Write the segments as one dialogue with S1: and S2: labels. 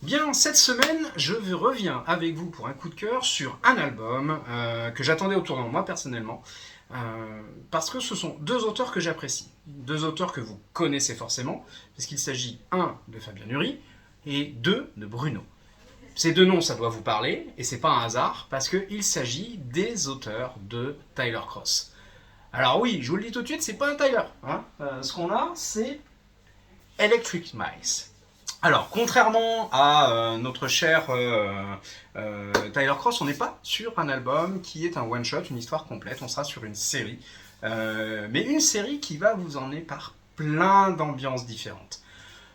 S1: Bien, cette semaine, je reviens avec vous pour un coup de cœur sur un album que j'attendais au tournant, moi personnellement, parce que ce sont deux auteurs que j'apprécie. Deux auteurs que vous connaissez forcément, parce qu'il s'agit, un, de Fabien Nury, et deux, de Bruno. Ces deux noms, ça doit vous parler, et c'est pas un hasard, parce qu'il s'agit des auteurs de Tyler Cross. Alors oui, je vous le dis tout de suite, c'est pas un Tyler. Hein. Ce qu'on a, c'est Electric Mice. Alors, contrairement à notre cher Tyler Cross, on n'est pas sur un album qui est un one-shot, une histoire complète, on sera sur une série. Mais une série qui va vous emmener par plein d'ambiances différentes.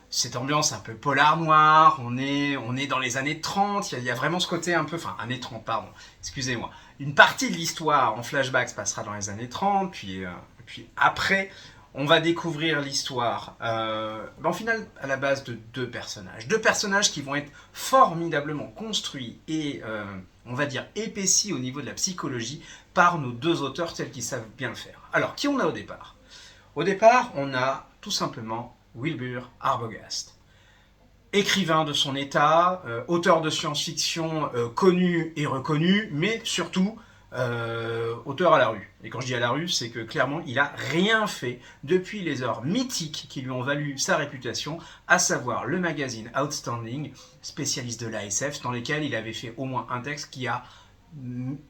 S1: Cette ambiance un peu polar noir, on est dans les années 30, il y a vraiment ce côté un peu... Enfin, années 30, pardon, excusez-moi. Une partie de l'histoire en flashback se passera dans les années 30, puis après... On va découvrir l'histoire, en final, à la base de deux personnages. Deux personnages qui vont être formidablement construits et, on va dire, épaissis au niveau de la psychologie par nos deux auteurs tels qu'ils savent bien le faire. Alors, qui on a au départ? Au départ, on a tout simplement Wilbur Arbogast. Écrivain de son état, auteur de science-fiction connu et reconnu, mais surtout... auteur à la rue. Et quand je dis à la rue, c'est que clairement, il a rien fait depuis les heures mythiques qui lui ont valu sa réputation, à savoir le magazine Outstanding, spécialiste de l'ASF, dans lequel il avait fait au moins un texte qui a,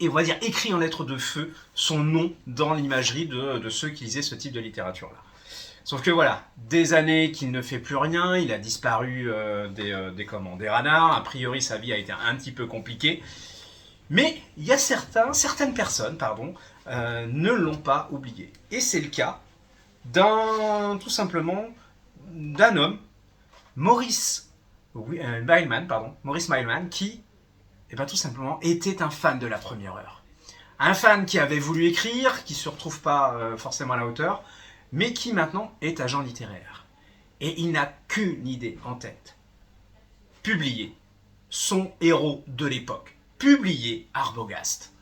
S1: et on va dire, écrit en lettres de feu son nom dans l'imagerie de ceux qui lisaient ce type de littérature-là. Sauf que voilà, des années qu'il ne fait plus rien, il a disparu des radars, a priori sa vie a été un petit peu compliquée. Mais il y a certaines personnes ne l'ont pas oublié. Et c'est le cas tout simplement, d'un homme, Maurice Mailman, qui, tout simplement, était un fan de la première heure. Un fan qui avait voulu écrire, qui ne se retrouve pas forcément à la hauteur, mais qui maintenant est agent littéraire. Et il n'a qu'une idée en tête. Publier son héros de l'époque. Publier Arbogast.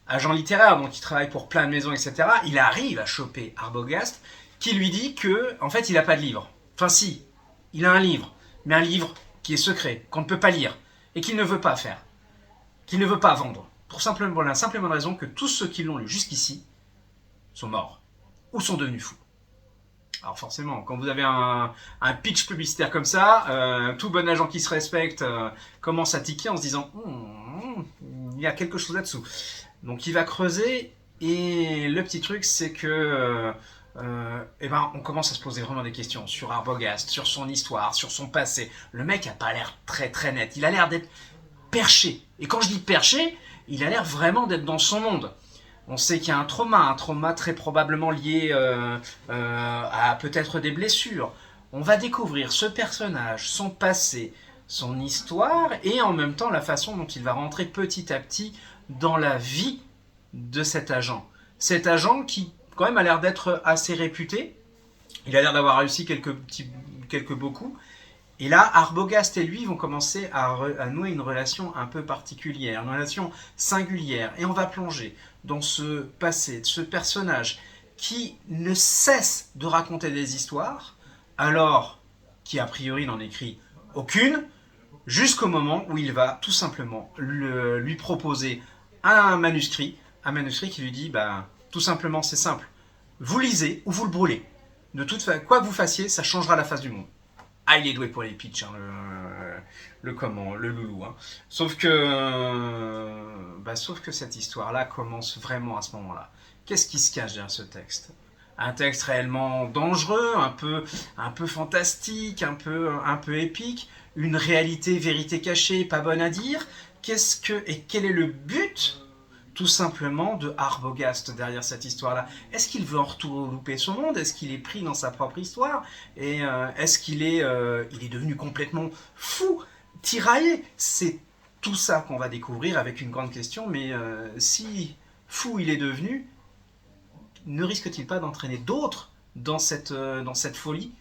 S1: Agent littéraire, donc il travaille pour plein de maisons, etc. Il arrive à choper Arbogast, qui lui dit que, en fait, il n'a pas de livre. Enfin, si, il a un livre, mais un livre qui est secret, qu'on ne peut pas lire, et qu'il ne veut pas faire, qu'il ne veut pas vendre. Pour la simple bonne raison que tous ceux qui l'ont lu jusqu'ici sont morts, ou sont devenus fous. Alors forcément, quand vous avez un pitch publicitaire comme ça, tout bon agent qui se respecte commence à tiquer en se disant il y a quelque chose là-dessous. Donc il va creuser, et le petit truc c'est que on commence à se poser vraiment des questions sur Arbogast, sur son histoire, sur son passé. Le mec a pas l'air très très net, il a l'air d'être perché. Et quand je dis perché, il a l'air vraiment d'être dans son monde. On sait qu'il y a un trauma très probablement lié à peut-être des blessures. On va découvrir ce personnage, son passé, son histoire, et en même temps la façon dont il va rentrer petit à petit dans la vie de cet agent. Cet agent qui, quand même, a l'air d'être assez réputé. Il a l'air d'avoir réussi quelques beaux coups. Et là, Arbogast et lui vont commencer à nouer une relation un peu particulière, une relation singulière. Et on va plonger dans ce passé, ce personnage qui ne cesse de raconter des histoires, alors qui a priori n'en écrit aucune, jusqu'au moment où il va tout simplement lui proposer un manuscrit qui lui dit, tout simplement c'est simple, vous lisez ou vous le brûlez. De toute façon, quoi que vous fassiez, ça changera la face du monde. Ah, il est doué pour les pitchs, hein, le loulou. Hein. Sauf que cette histoire-là commence vraiment à ce moment-là. Qu'est-ce qui se cache derrière ce texte? Un texte réellement dangereux, un peu fantastique, un peu épique, une vérité cachée, pas bonne à dire. Quel est le but, tout simplement, de Arbogast derrière cette histoire-là? Est-ce qu'il veut en louper son monde? Est-ce qu'il est pris dans sa propre histoire? Et est-ce qu'il est devenu complètement fou, tiraillé? C'est tout ça qu'on va découvrir avec une grande question, mais si fou il est devenu, ne risque-t-il pas d'entraîner d'autres dans cette folie?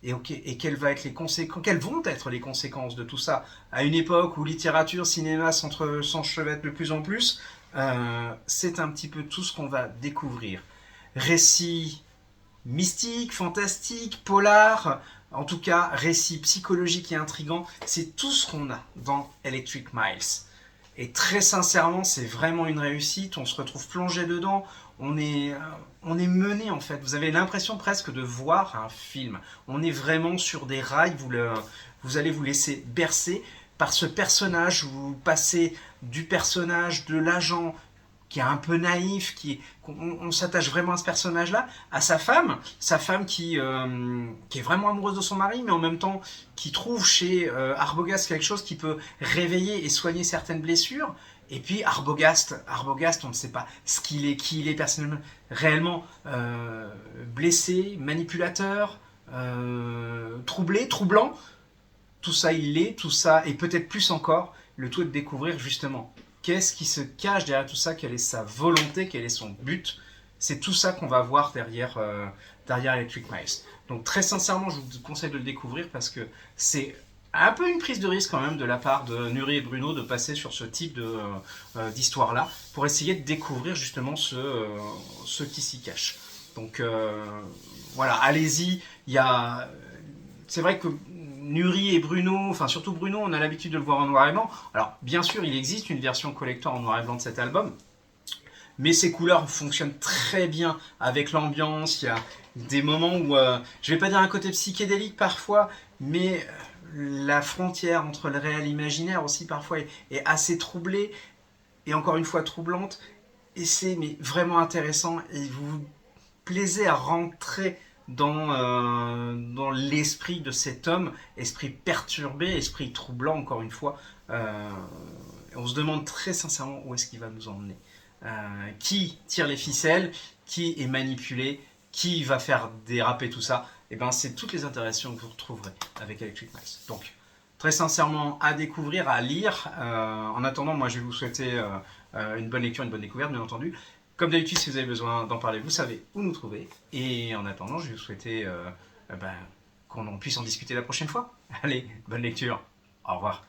S1: Et quelles vont être les conséquences de tout ça? À une époque où littérature, cinéma s'enchevêtrent de plus en plus, c'est un petit peu tout ce qu'on va découvrir. Récit mystique, fantastique, polar, En tout cas, récit psychologique et intrigant, c'est tout ce qu'on a dans Electric Miles. Et très sincèrement, c'est vraiment une réussite. On se retrouve plongé dedans. On est mené en fait. Vous avez l'impression presque de voir un film. On est vraiment sur des rails. Vous allez vous laisser bercer par ce personnage. Vous passez du personnage de l'agent qui est un peu naïf, on s'attache vraiment à ce personnage-là, à sa femme qui est vraiment amoureuse de son mari, mais en même temps qui trouve chez Arbogast quelque chose qui peut réveiller et soigner certaines blessures. Et puis Arbogast, on ne sait pas ce qu'il est, qui il est personnellement, réellement blessé, manipulateur, troublé, troublant. Tout ça il l'est, tout ça et peut-être plus encore. Le tout est de découvrir justement qu'est-ce qui se cache derrière tout ça, quelle est sa volonté, quel est son but. C'est tout ça qu'on va voir derrière Electric Miles. Donc très sincèrement, je vous conseille de le découvrir parce que c'est un peu une prise de risque quand même de la part de Nuri et Bruno de passer sur ce type d'histoire-là pour essayer de découvrir justement ce qui s'y cache. Donc voilà, allez-y. C'est vrai que Nuri et Bruno, enfin surtout Bruno, on a l'habitude de le voir en noir et blanc. Alors bien sûr, il existe une version collector en noir et blanc de cet album, mais ces couleurs fonctionnent très bien avec l'ambiance. Il y a des moments où, je vais pas dire un côté psychédélique parfois, mais la frontière entre le réel et l'imaginaire aussi parfois est assez troublée, et encore une fois troublante, et c'est vraiment intéressant, et vous vous plaisez à rentrer dans l'esprit de cet homme, esprit perturbé, esprit troublant, encore une fois. On se demande très sincèrement où est-ce qu'il va nous emmener. Qui tire les ficelles, qui est manipulé, qui va faire déraper tout ça. Et ben, c'est toutes les interactions que vous retrouverez avec Electric Miles. Donc, très sincèrement, à découvrir, à lire. En attendant, moi, je vais vous souhaiter une bonne lecture, une bonne découverte, bien entendu. Comme d'habitude, si vous avez besoin d'en parler, vous savez où nous trouver. Et en attendant, je vais vous souhaiter qu'on puisse en discuter la prochaine fois. Allez, bonne lecture. Au revoir.